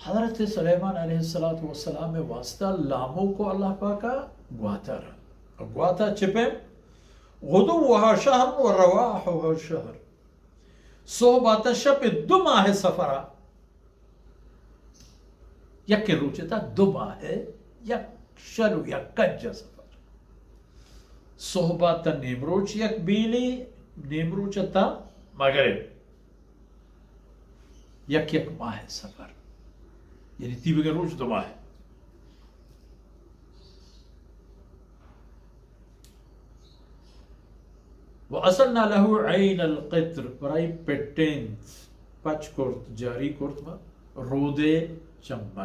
حضرت سلیمان علیہ السلام میں واسطہ لامو کو اللہ پاکا گواتا رہا گواتا چپے غدوها شهر ورواحها شهر صحبت شب 2 ماہ سفرہ یک روچتا 2 ماہ یک شلو یک کنج سفر صحبت نیمروچ یک بیلی نیمروچتا مغرب یک ماہ سفر یعنی 3 روز 2 ماہ وَأَصَلْنَا لَهُ عَيْنَ الْقِطْرِ برای پٹینت پچ کرت جاری کرت ما رودے چمگ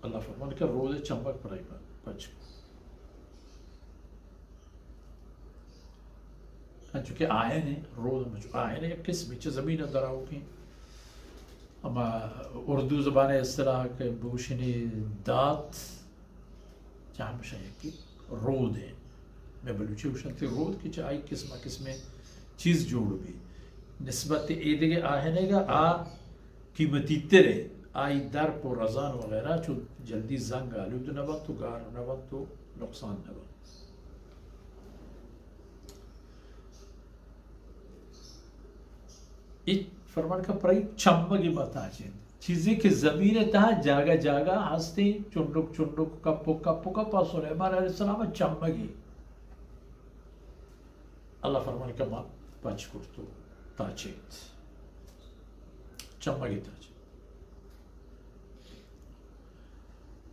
اللہ فرمان کہ رودے چمگ برای پچ چونکہ آئین ہے رود میں آئین ہے ایک قسم چھ زمین دراؤ کی اما اردو زبان اصطلاح کے بوشنی دات جہاں مشاہ کی رود ہے میں بلوچی وشنتی رود کی چاہی قسم چیز جوڑ بھی نسبت ایدگے آہنے گا قیمتی ترے آئی در پر رزان وغیرہ چو جلدی زنگ آلود نبات تو گار نبات تو نقصان نبات فرمان کا پرائی چمگی بتا چین چیزیں کہ زمین تہا جاگا جاگا ہستی چنڈک کپو کپا سلیمان علیہ السلام چمگی اللہ فرمان کا ماں پچ کرتو تاچیت چمگی تاچیت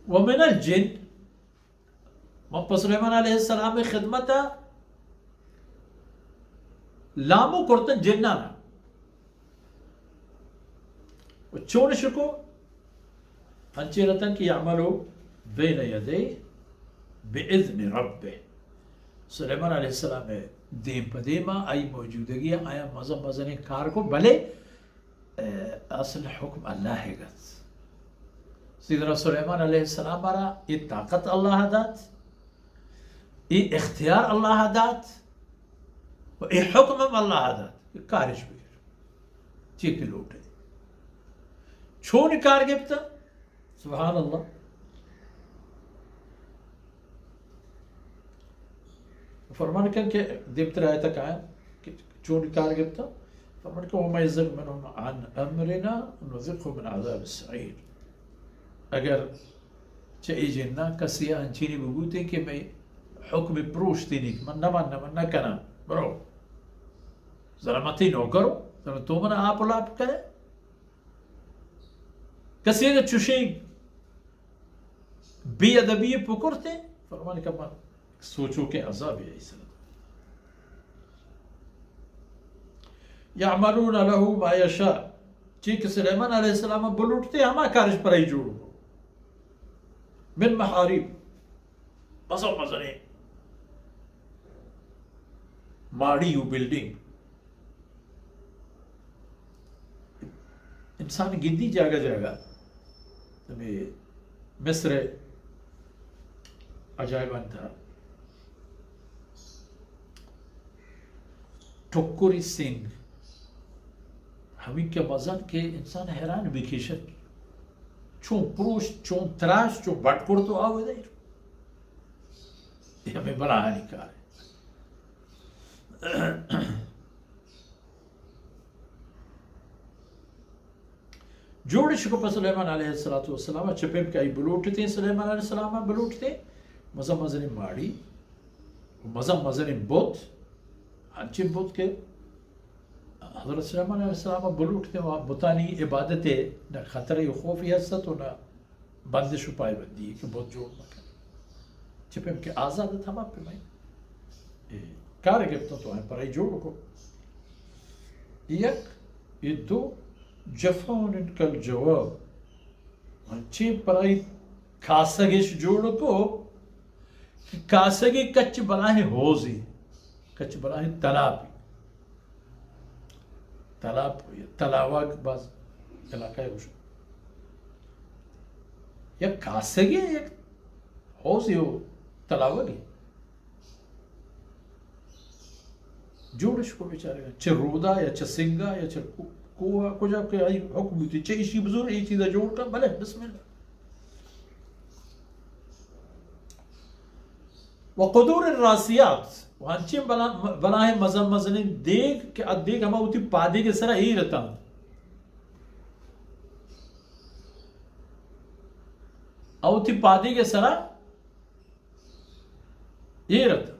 ومن الجن ماں سلیمان علیہ السلام خدمت لامو کرتن جنانا چون شکو ہنچے رتن کی عملو بین یدے بِإِذْنِ رَبِّ سلیمان علیہ السلام دیم پا دیما آئی موجودگی آیا مزن کار کو بلے اصل حکم اللہ ہے گا سیدنا سلیمان علیہ السلام مارا یہ طاقت اللہ دات یہ اختیار اللہ دات و یہ حکم اللہ دات یہ کارش بگر چیک لوٹے چون کار گفتا سبحان اللہ فرمان کن کہ دیبتر آیتا کہا کہ چون کار گفتا فرمان کہ وَمَا يَزِغْ مِنْهُمْ عَنْ أَمْرِنَا نُذِقْهُ مِنْ عَذَابِ السَّعِيرِ اگر چاہی جنہ کسی انچینی بگوتے کہ میں حکم پروشتی نہیں من نہ کنا برو ذرا متی نو کرو ذرا تو من آپ لاپ کرے کسی اگر چوشیں بی ادبی پکرتے فرمان کا من سوچو کہ عذاب ہے اس طرح یعملون له ما یشاء چیک سلیمان علیہ السلام بلوٹتے ہما کارش پر ہی جوڑو من محاریب مزنے ماڑی و بلڈنگ انسان گندی جاگا مصر عجائبان تھا ٹھکری سنگھ ہمیں کیا مزن کے انسان حیران بکیشت چون پروش چون تراش چون بٹکڑ تو آوے دے یہ ہمیں بڑا ہانی کار ہے جوڑ شکو پر سلیمان علیہ السلام چپیم کئی بلوٹتے ہیں سلیمان علیہ السلام بلوٹتے مزن ماڑی مزن بوت ہنچی بوت کے حضرت سلیمان علیہ السلام بلوٹتے ہیں بتانی عبادت نہ خطرہ خوفی حسد نہ بندش پائے بندی کہ بہت جوڑ مکن چپیم کے آزادت ہم آپ پہ میں کار گفتا تو ہیں پر ای جوڑ کو یک یہ دو جفون کل جواب ہنچی پرائی کاسگش جوڑ کو کاسگی کچ بلاہیں ہوزی کچ بلاہیں تلابی تلاب تلاواگ باز علاقہ ہے وشو یا کاسگی ایک ہوزی ہو تلاواگی جوڑش کو بیچارے گا چھ رودا یا چھ سنگا یا چھ کو جب کہ ای حکم بیتی چه ایشی بزرگ ای چیزا جوڑ کر بلے بسم اللہ. وقدور الراسیات وانچے بلاہ مزم مزنین دیکھ کہ دیکھ ہما ہوتی پادے کے سرہ ہی رہتا اوتی پادے کے سرہ یہ رہتا